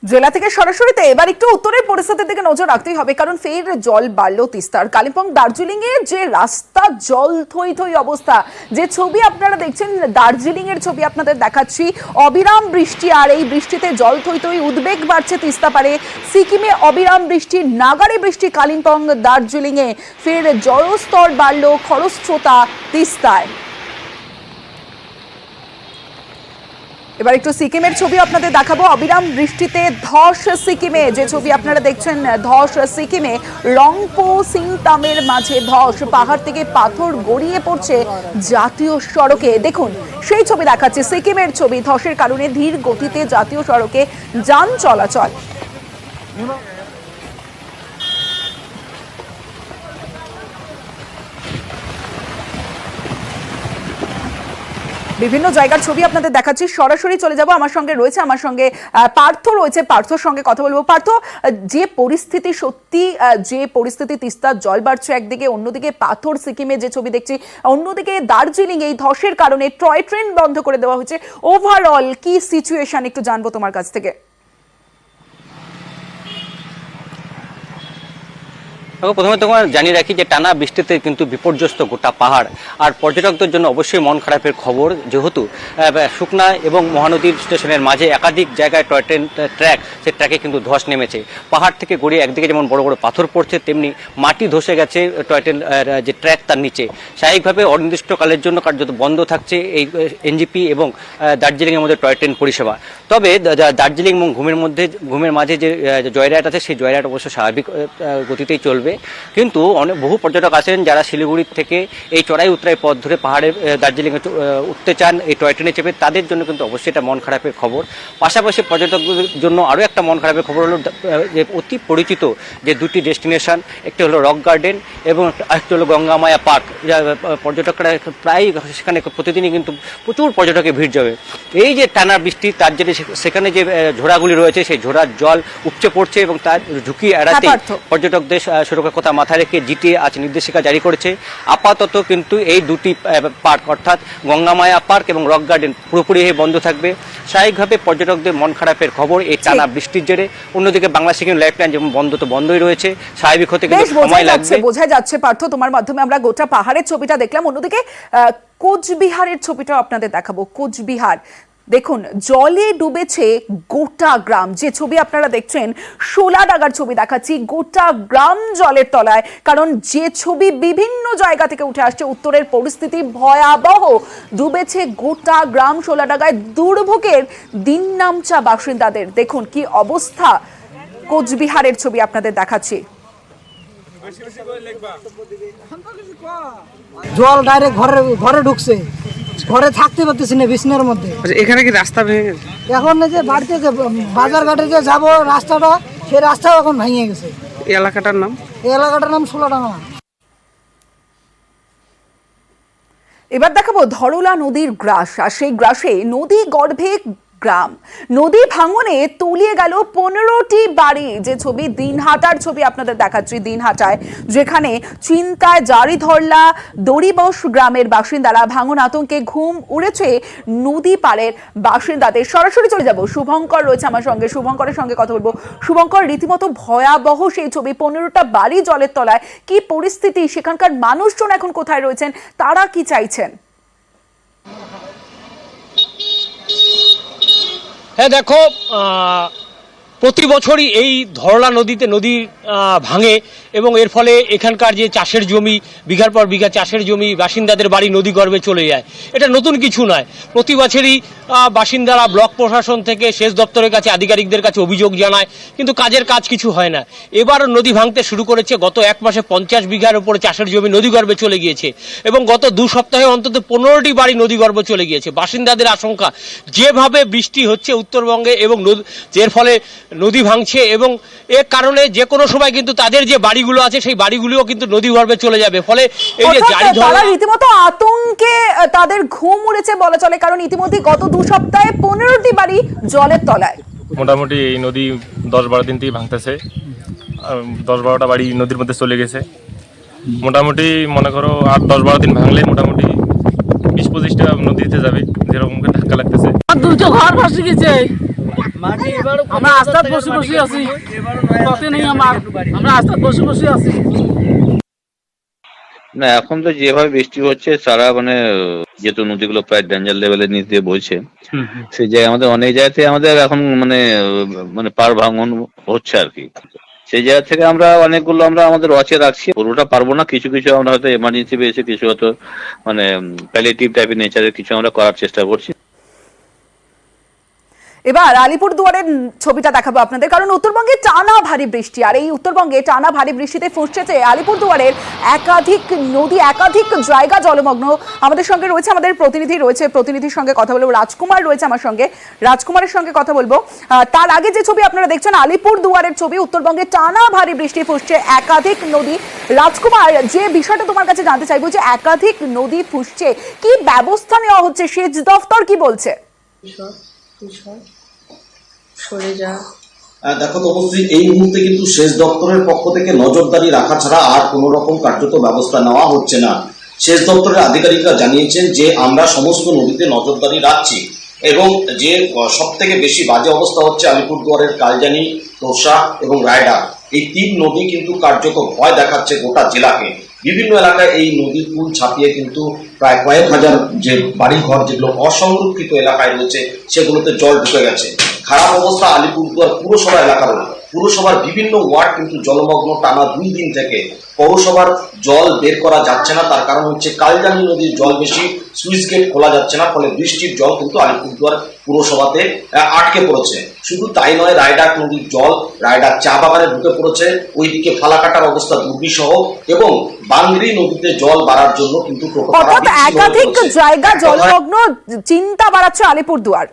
জেলা থেকে সরাসরিতে এবার একটু উত্তরের পরিস্থিতির দিকে নজর রাখতেই হবে, কারণ ফের জল বাড়লো তিস্তার। কালিম্পং দার্জিলিং এ যে রাস্তা জল থই থই অবস্থা, যে ছবি আপনারা দেখছেন দার্জিলিং এর ছবি আপনাদের দেখাচ্ছি। অবিরাম বৃষ্টি, আর এই বৃষ্টিতে জল থই থই, উদ্বেগ বাড়ছে তিস্তা পারে। সিকিমে অবিরাম বৃষ্টি, নাগারে বৃষ্টি কালিম্পং দার্জিলিং এ, ফের জলস্তর বাড়লো খরস্রোতা তিস্তায়। এবার একটু সিকিমের ছবি আপনাদের দেখাবো। অবিরাম বৃষ্টিতে ধস সিকিমে, যে ছবি আপনারা দেখছেন ধস সিকিমে। রংপো সিংতামের মাঝে ধস, পাহাড় থেকে পাথর গড়িয়ে পড়ছে জাতীয় সড়কে। দেখুন সেই ছবি দেখাচ্ছে, সিকিমের ছবি। ধসের কারণে ধীর গতিতে জাতীয় সড়কে যান চলাচল। বিভিন্ন জায়গার ছবি আপনাদের দেখাচ্ছি, সরাসরি চলে যাব। আমার সঙ্গে পার্থ রয়েছে, পার্থর সঙ্গে কথা বলবো। পার্থ, যে পরিস্থিতি, সত্যি যে পরিস্থিতি, তিস্তার জল বাড়ছে একদিকে, অন্যদিকে পাথর সিকিমে যে ছবি দেখছি, অন্যদিকে দার্জিলিং এই ধসের কারণে টয় ট্রেন বন্ধ করে দেওয়া হয়েছে। ওভারঅল কি সিচুয়েশন একটু জানবো তোমার কাছ থেকে। প্রথমে তোমার জানিয়ে রাখি যে টানা বৃষ্টিতে কিন্তু বিপর্যস্ত গোটা পাহাড়, আর পর্যটকদের জন্য অবশ্যই মন খারাপের খবর, যেহেতু শুকনা এবং মহানদীর স্টেশনের মাঝে একাধিক জায়গায় টয় ট্রেন ট্র্যাক, সেই ট্র্যাকে কিন্তু ধস নেমেছে। পাহাড় থেকে গড়িয়ে একদিকে যেমন বড় বড় পাথর পড়ছে, তেমনি মাটি ধসে গেছে টয় ট্রেন যে ট্র্যাক তার নিচে। স্বাভাবিকভাবে অনির্দিষ্টকালের জন্য কার্যত বন্ধ থাকছে এই এনজিপি এবং দার্জিলিংয়ের মধ্যে টয় ট্রেন পরিষেবা। তবে দার্জিলিং এবং ঘুমের মাঝে যে জয়রাইড আছে, সেই জয়রাইড অবশ্য স্বাভাবিক গতিতেই চলবে। কিন্তু বহু পর্যটক আছেন যারা শিলিগুড়ির থেকে এই চড়াই উতরাই পথ ধরে পাহাড়ের দার্জিলিংয়ে উঠতে চান এই টয় ট্রেনে চেপে, তাদের জন্য কিন্তু অবশ্যই এটা মন খারাপের খবর। পাশাপাশি পর্যটকদের জন্য আরও একটা মন খারাপের খবর হলো যে অতি পরিচিত যে দুটি ডেস্টিনেশন, একটি হলো রক গার্ডেন এবং আরেকটি হলো গঙ্গামায়া পার্ক। পর্যটকরা প্রায় সেখানে প্রতিদিনই কিন্তু প্রচুর পর্যটকের ভিড় যাবে। এই যে টানা বৃষ্টি, তার জন্য সেখানে যে ঝোড়াগুলি রয়েছে, সেই ঝোড়ার জল উপচে পড়ছে এবং তার ঝুঁকি এড়াতে পর্যটকদের সুরক্ষার কথা মাথায় রেখে জিটিএ আজ নির্দেশিকা জারি করেছে। আপাতত কিন্তু এই দুটি পার্ক, অর্থাৎ গঙ্গামায়া পার্ক এবং রক গার্ডেন, পুরোপুরি বন্ধ থাকবে। স্বাভাবিকভাবে পর্যটকদের মন খারাপের খবর এই টানা বৃষ্টির জেরে। অন্যদিকে বাংলা সিকিম লাইফলাইন যেমন বন্ধ তো বন্ধই রয়েছে, স্বাভাবিক হতে কিন্তু সময় লাগবে। বোঝা যাচ্ছে পার্থ, তোমার মাধ্যমে আমরা গোটা পাহাড়ের ছবিটা দেখলাম। অন্যদিকে কোচবিহারের ছবিটাও আপনাদের দেখাবো। কোচবিহার দেখুন, জলে ডুবেছে গোটা গ্রাম। যে ছবি আপনারা দেখছেন, শোলাডাঙ্গার ছবি দেখাচ্ছি, গোটা গ্রাম জলের তলায়। কারণ যে ছবি বিভিন্ন জায়গা থেকে উঠে আসছে, উত্তরের পরিস্থিতি ভয়াবহ। ডুবেছে গোটা গ্রাম শোলাডাঙ্গায়, দুর্ভোগের দিন নামচা বাসিন্দাদের। দেখুন কি অবস্থা, কোচবিহারের ছবি আপনাদের দেখাচ্ছি। জল ডাইরেক্ট ঘরে ঢুকছে, ঘরে থাকতে পারতেছি না বিছনার মধ্যে। এখানে কি রাস্তা ভেঙে? এখন যে বাড়িতে যে বাজার ঘাটে যে যাবো রাস্তাটা, সেই রাস্তাও এখন ভেঙে গেছে। এই এলাকাটার নাম? এই এলাকাটার নাম শোলাডাঙ্গা। এবার দেখাবো ধরলা নদীর গ্রাস, আর সেই গ্রাসে নদী গর্ভে গ্রাম। নদী ভাঙনে তলিয়ে গেল 15টি বাড়ি। যে ছবি দিনহাটার ছবি আপনাদের দেখাচ্ছি, দিনহাটায় যেখানে চিন্তায় জারি ধরলা দড়িবস গ্রামের বাসিন্দারা। ভাঙন আতঙ্কে ঘুম উড়েছে নদী পাড়ের বাসিন্দাদের। সরাসরি চলে যাব, শুভঙ্কর রয়েছে আমার সঙ্গে, শুভঙ্করের সঙ্গে কথা বলবো। শুভঙ্কর, রীতিমতো ভয়াবহ সেই ছবি, 15টা বাড়ি জলের তলায়। কি পরিস্থিতি, সেখানকার মানুষজন এখন কোথায় রয়েছেন, তারা কি চাইছেন? হ্যাঁ দেখো, প্রতি বছরই এই ধরলা নদীতে নদী ভাঙে এবং এর ফলে এখানকার যে চাষের জমি, বিঘার পর বিঘা চাষের জমি, বাসিন্দাদের বাড়ি নদী গর্ভে চলে যায়। এটা নতুন কিছু নয়, প্রতি বছরই বাসিন্দারা ব্লক প্রশাসন থেকে সেচ দপ্তরের কাছে, আধিকারিকদের কাছে অভিযোগ জানায়, কিন্তু কাজ কিছু হয় না। এবারও নদী ভাঙতে শুরু করেছে। গত এক মাসে 50 বিঘার উপরে চাষের জমি নদী গর্ভে চলে গিয়েছে এবং গত 2 সপ্তাহে অন্তত 15টি বাড়ি নদী গর্ভে চলে গিয়েছে। বাসিন্দাদের আশঙ্কা, যেভাবে বৃষ্টি হচ্ছে উত্তরবঙ্গে এবং এর ফলে নদী ভাঙছে এবং এর কারণে যে কোনো সময় কিন্তু তাদের যে বাড়িগুলো আছে সেই বাড়িগুলোও কিন্তু নদী গর্ভে চলে যাবে। ফলে এই যে জারি ধরা, রীতিমতো আতঙ্কে তাদের ঘুম উড়েছে বলা চলে। কারণ ইতিমধ্যে গত 2 সপ্তাহে 15টি বাড়ি জলের তলায়। মোটামুটি এই নদী 10-12 দিন থেকে ভাঙতেছে, 10-12টা বাড়ি নদীর মধ্যে চলে গেছে। মোটামুটি মনে করো আর 10-12 দিন ভাঙলে মোটামুটি 20-25টা নদীতে যাবে, যেরকম ধাক্কা লাগতেছে। 2টো ঘর ভাসে গেছে। আমরা রাস্তাত বসে বসে আছি, পথে নেই আমরা রাস্তাত বসে বসে আছি। না এখন তো যেভাবে বৃষ্টি হচ্ছে সারা মানে যেহেতু নদীগুলো প্রায় ডেঞ্জার লেভেলের নিচ দিয়ে বইছে, সেই জায়গায় আমাদের অনেক জায়গাতে আমাদের এখন মানে মানে পার ভাঙন হচ্ছে আর কি। সেই জায়গা থেকে আমরা অনেকগুলো আমরা আমাদের ওয়াচে রাখছি, পুরোটা পারবো না, কিছু কিছু আমরা হয়তো এমার্জেন্সি বেসে, কিছু হয়তো মানে প্যালিয়েটিভ টাইপের নেচারের কিছু আমরা করার চেষ্টা করছি। এবার আলিপুরদুয়ারের ছবিটা দেখাবো আপনাদের, কারণ উত্তরবঙ্গে টানা ভারী বৃষ্টি, আর এই উত্তরবঙ্গে টানা ভারী বৃষ্টিতে ফুঁসছে আলিপুরদুয়ারের একাধিক নদী, একাধিক জায়গা জলমগ্ন। আমাদের সঙ্গে রয়েছে আমাদের প্রতিনিধি, প্রতিনিধির সঙ্গে কথা বলবো। রাজকুমার রয়েছে আমার সঙ্গে, রাজকুমারের সঙ্গে কথা বলবো। তার আগে যে ছবি আপনারা দেখছেন আলিপুরদুয়ারের ছবি, উত্তরবঙ্গে টানা ভারী বৃষ্টি, ফুঁসছে একাধিক নদী। রাজকুমার, যে বিষয়টা তোমার কাছে জানতে চাইবো যে একাধিক নদী ফুঁসছে, কি ব্যবস্থা নেওয়া হচ্ছে, সেচ দফতর কি বলছে? দেখো তপস্বী, এই মুহূর্তে কিন্তু সেচ দপ্তরের পক্ষ থেকে নজরদারি রাখা ছাড়া আর কোন রকম কার্যত ব্যবস্থা নেওয়া হচ্ছে না। সেচ দপ্তরের আধিকারিকরা জানিয়েছেন যে আমরা সমস্ত নদীতে নজরদারি রাখছি, এবং যে সব থেকে বেশি বাজে অবস্থা হচ্ছে আলিপুরদুয়ারের কালজানি, তোষা এবং রায়ডা, এই 3 নদী কিন্তু কার্যত ভয় দেখাচ্ছে গোটা জেলাকে। বিভিন্ন এলাকায় এই নদীর পুল ছাপিয়ে কিন্তু প্রায় কয়েক হাজার যে বাড়িঘর যেগুলো অসংরক্ষিত এলাকায় রয়েছে সেগুলোতে জল ঢুকে গেছে। খারাপ অবস্থা আলিপুরদুয়ার পুরসভা এলাকারও। পুরসভার বিভিন্ন ওয়ার্ড কিন্তু জলমগ্ন টানা 2 দিন থেকে। পৌরসভার জল বের করা যাচ্ছে না, তার কারণ হচ্ছে কালজানি নদীর জল বেশি, সুইচ গেট খোলা যাচ্ছে না, ফলে বৃষ্টির জল কিন্তু আলিপুরদুয়ার পুরসভাতে আটকে পড়েছে। শুধু তাই নয়, রায়ডাক নদীর জল রায়ডাক চা বাগানে ঢুকে পড়েছে, ওইদিকে ফালাকাটার অবস্থা দুর্বিষহ, এবং বাংরি নদীতে জল বাড়ার জন্য কিন্তু একাধিক জায়গা জলমগ্ন, চিন্তা বাড়াচ্ছে আলিপুরদুয়ার।